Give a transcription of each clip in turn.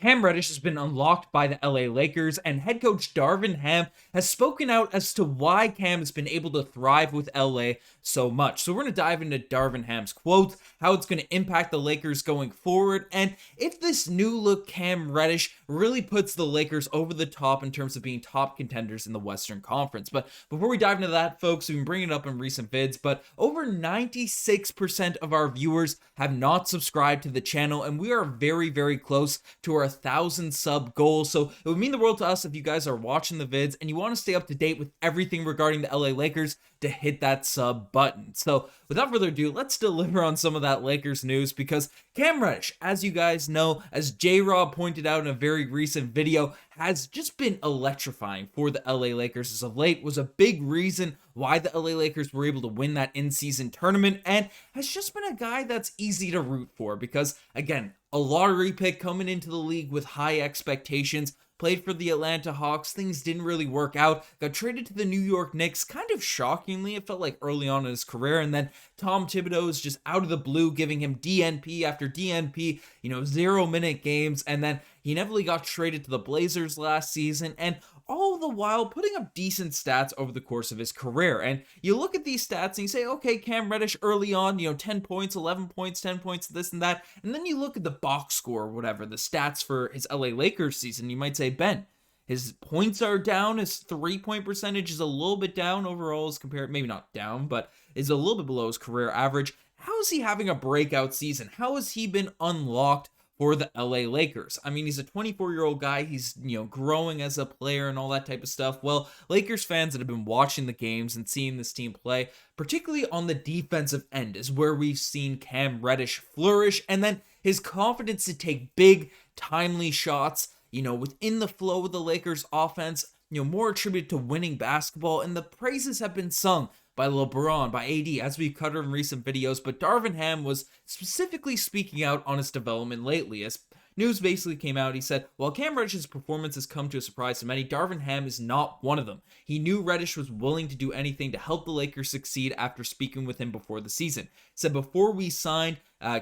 Cam Reddish has been unlocked by the LA Lakers, and head coach Darvin Ham has spoken out as to why Cam has been able to thrive with LA so much. So we're going to dive into Darvin Ham's quotes, how it's going to impact the Lakers going forward, and if this new look Cam Reddish really puts the Lakers over the top in terms of being top contenders in the Western Conference. But before we dive into that, folks, we've been bringing it up in recent vids, but over 96% of our viewers have not subscribed to the channel, and we are very, very close to our 1,000 sub goal. So it would mean the world to us if you guys are watching the vids and you want to stay up to date with everything regarding the LA Lakers to hit that sub button. So without further ado, let's deliver on some of that Lakers news, because Cam Reddish, as you guys know, as J-Rob pointed out in a very recent video, has just been electrifying for the LA Lakers as of late, was a big reason why the LA Lakers were able to win that in-season tournament, and has just been a guy that's easy to root for because, again, a lottery pick coming into the league with high expectations, played for the Atlanta Hawks, things didn't really work out, got traded to the New York Knicks, kind of shockingly, it felt like early on in his career, and then Tom Thibodeau is just out of the blue giving him DNP after DNP, 0-minute games, and then he inevitably got traded to the Blazers last season, and all the while putting up decent stats over the course of his career. And you look at these stats and you say, okay, Cam Reddish early on, 10 points, 11 points, 10 points, this and that. And then you look at the box score or whatever, the stats for his LA Lakers season, you might say, Ben, his points are down, his 3-point percentage is a little bit down overall as compared, maybe not down, but is a little bit below his career average. How is he having a breakout season? How has he been unlocked for the LA Lakers? I mean, he's a 24-year-old guy. He's, growing as a player and all that type of stuff. Well, Lakers fans that have been watching the games and seeing this team play, particularly on the defensive end, is where we've seen Cam Reddish flourish. And then his confidence to take big, timely shots, within the flow of the Lakers offense, more attributed to winning basketball. And the praises have been sung by LeBron, by AD, as we've covered in recent videos, but Darvin Ham was specifically speaking out on his development lately. As news basically came out, he said, while Cam Reddish's performance has come to a surprise to many, Darvin Ham is not one of them. He knew Reddish was willing to do anything to help the Lakers succeed after speaking with him before the season. He said, before we signed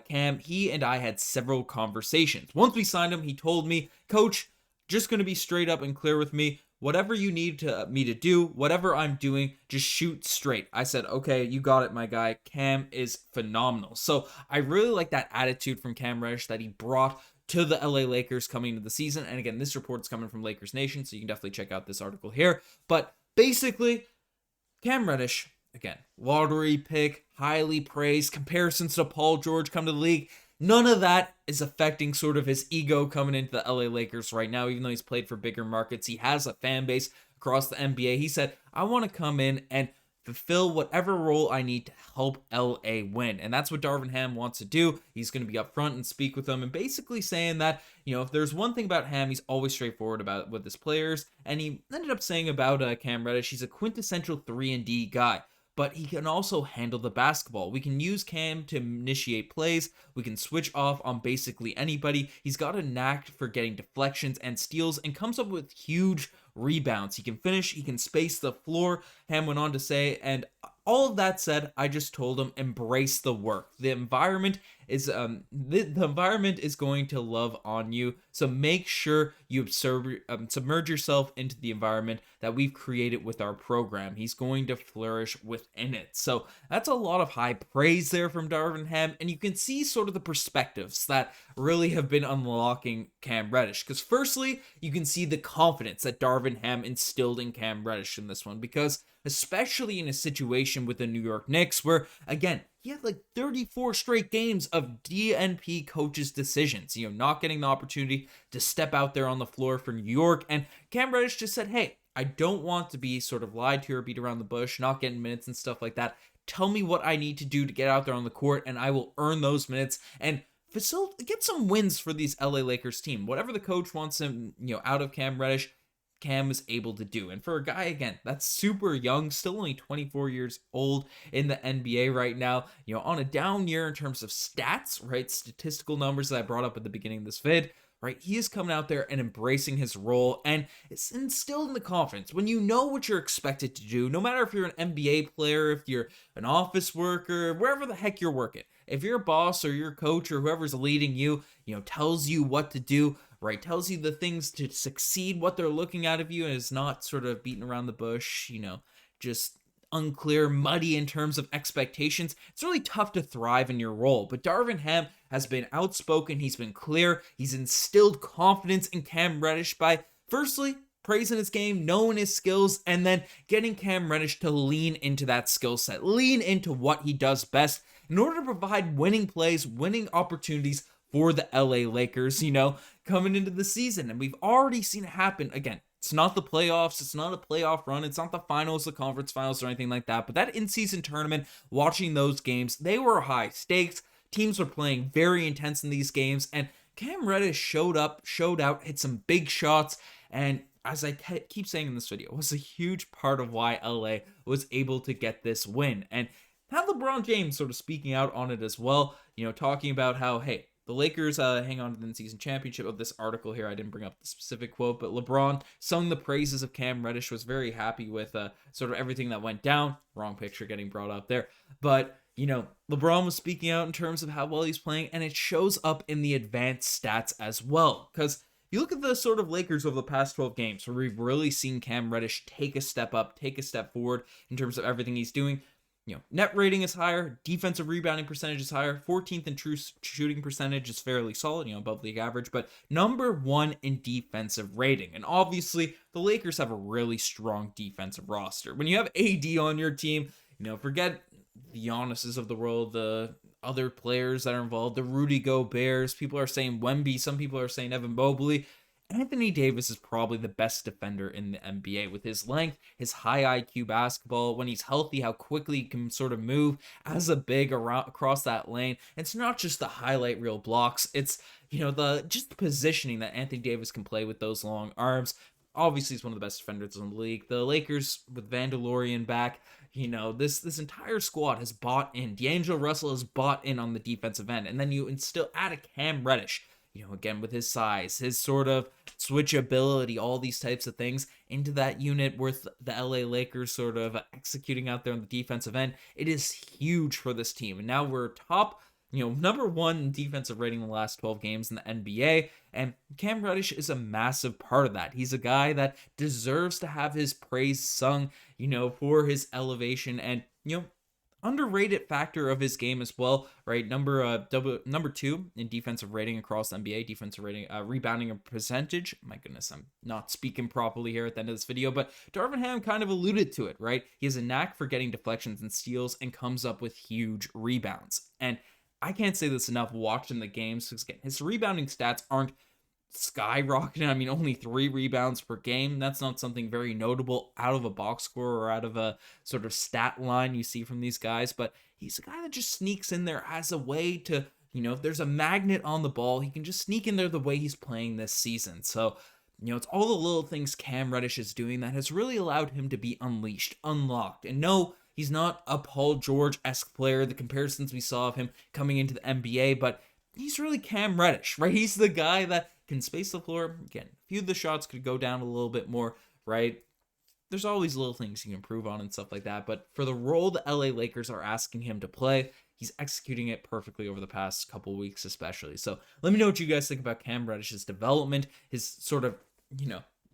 Cam, he and I had several conversations. Once we signed him, he told me, Coach, just going to be straight up and clear with me. Whatever you need me to do, whatever I'm doing, just shoot straight. I said, okay, you got it, my guy. Cam is phenomenal. So I really like that attitude from Cam Reddish that he brought to the LA Lakers coming into the season. And again, this report's coming from Lakers Nation, so you can definitely check out this article here. But basically, Cam Reddish, again, lottery pick, highly praised, comparisons to Paul George come to the league. None of that is affecting sort of his ego coming into the LA Lakers right now, even though he's played for bigger markets. He has a fan base across the NBA. He said, I want to come in and fulfill whatever role I need to help LA win. And that's what Darvin Ham wants to do. He's going to be upfront and speak with them and basically saying that, if there's one thing about Ham, he's always straightforward about with his players. And he ended up saying about Cam Reddish, he's a quintessential 3-and-D guy, but he can also handle the basketball. We can use Cam to initiate plays. We can switch off on basically anybody. He's got a knack for getting deflections and steals and comes up with huge rebounds. He can finish. He can space the floor, Ham went on to say. And all of that said, I just told him, embrace the work. The environment is the environment is going to love on you. So make sure you submerge yourself into the environment that we've created with our program. He's going to flourish within it. So that's a lot of high praise there from Darvin Ham, and you can see sort of the perspectives that really have been unlocking Cam Reddish. Because firstly, you can see the confidence that Darvin Ham instilled in Cam Reddish in this one, because especially in a situation with the New York Knicks where, again, he had like 34 straight games of DNP coaches' decisions, not getting the opportunity to step out there on the floor for New York. And Cam Reddish just said, hey, I don't want to be sort of lied to or beat around the bush, not getting minutes and stuff like that. Tell me what I need to do to get out there on the court, and I will earn those minutes and get some wins for these LA Lakers team. Whatever the coach wants him, out of Cam Reddish, Cam is able to do. And for a guy, again, that's super young, still only 24 years old in the NBA right now, on a down year in terms of stats, right? Statistical numbers that I brought up at the beginning of this vid, right? He is coming out there and embracing his role, and it's instilled in the confidence. When you know what you're expected to do, no matter if you're an NBA player, if you're an office worker, wherever the heck you're working, if your boss or your coach or whoever's leading you, tells you what to do, right? Tells you the things to succeed, what they're looking at of you, and is not sort of beating around the bush, just unclear, muddy in terms of expectations. It's really tough to thrive in your role. But Darvin Ham has been outspoken. He's been clear. He's instilled confidence in Cam Reddish by, firstly, praising his game, knowing his skills, and then getting Cam Reddish to lean into that skill set, lean into what he does best in order to provide winning plays, winning opportunities for the LA Lakers, coming into the season. And we've already seen it happen. Again, it's not the playoffs, it's not a playoff run, it's not the finals, the conference finals, or anything like that. But that in-season tournament, watching those games, they were high stakes. Teams were playing very intense in these games, and Cam Reddish showed up, showed out, hit some big shots, and as I keep saying in this video, was a huge part of why LA was able to get this win. And have LeBron James sort of speaking out on it as well, talking about how, hey, the Lakers hang on to the in-season championship. Of this article here, I didn't bring up the specific quote, but LeBron sung the praises of Cam Reddish, was very happy with sort of everything that went down. Wrong picture getting brought up there. But, LeBron was speaking out in terms of how well he's playing, and it shows up in the advanced stats as well. Because you look at the sort of Lakers over the past 12 games, where we've really seen Cam Reddish take a step up, take a step forward in terms of everything he's doing. Net rating is higher, defensive rebounding percentage is higher, 14th in true shooting percentage is fairly solid, above league average, but number 1 in defensive rating. And obviously, the Lakers have a really strong defensive roster. When you have AD on your team, forget the Giannis's of the world, the other players that are involved, the Rudy Goberts, people are saying Wemby, some people are saying Evan Mobley. Anthony Davis is probably the best defender in the NBA with his length, his high IQ basketball, when he's healthy, how quickly he can sort of move as a big across that lane. It's not just the highlight reel blocks, it's, the positioning that Anthony Davis can play with those long arms. Obviously, he's one of the best defenders in the league. The Lakers, with Vandalorian back, this entire squad has bought in. D'Angelo Russell has bought in on the defensive end. And then you still add a Cam Reddish, again, with his size, his sort of switchability, all these types of things into that unit with the LA Lakers sort of executing out there on the defensive end. It is huge for this team. And now we're top, number 1 in defensive rating in the last 12 games in the NBA. And Cam Reddish is a massive part of that. He's a guy that deserves to have his praise sung, for his elevation and, underrated factor of his game as well, right? Number 2 in defensive rating across the NBA, defensive rating, rebounding percentage. My goodness, I'm not speaking properly here at the end of this video, but Darvin Ham kind of alluded to it, right? He has a knack for getting deflections and steals and comes up with huge rebounds. And I can't say this enough watching the games, because again, his rebounding stats aren't skyrocketing. I mean, only 3 rebounds per game. That's not something very notable out of a box score or out of a sort of stat line you see from these guys, but he's a guy that just sneaks in there as a way to, if there's a magnet on the ball, he can just sneak in there the way he's playing this season. So, it's all the little things Cam Reddish is doing that has really allowed him to be unleashed, unlocked. And no, he's not a Paul George-esque player, the comparisons we saw of him coming into the NBA, but he's really Cam Reddish, right? He's the guy that can space the floor. Again, a few of the shots could go down a little bit more, right? There's always little things you can improve on and stuff like that, but for the role the LA Lakers are asking him to play, he's executing it perfectly over the past couple weeks especially. So let me know what you guys think about Cam Reddish's development, his sort of,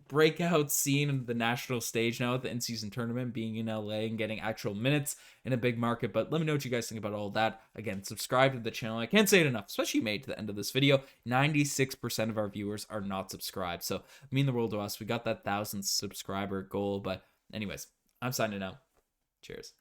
breakout scene in the national stage now at the in-season tournament, being in LA and getting actual minutes in a big market. But let me know what you guys think about all that. Again, subscribe to the channel. I can't say it enough, especially made to the end of this video. 96% of our viewers are not subscribed, so it means the world to us. We got that 1,000 subscriber goal. But anyways, I'm signing out. Cheers.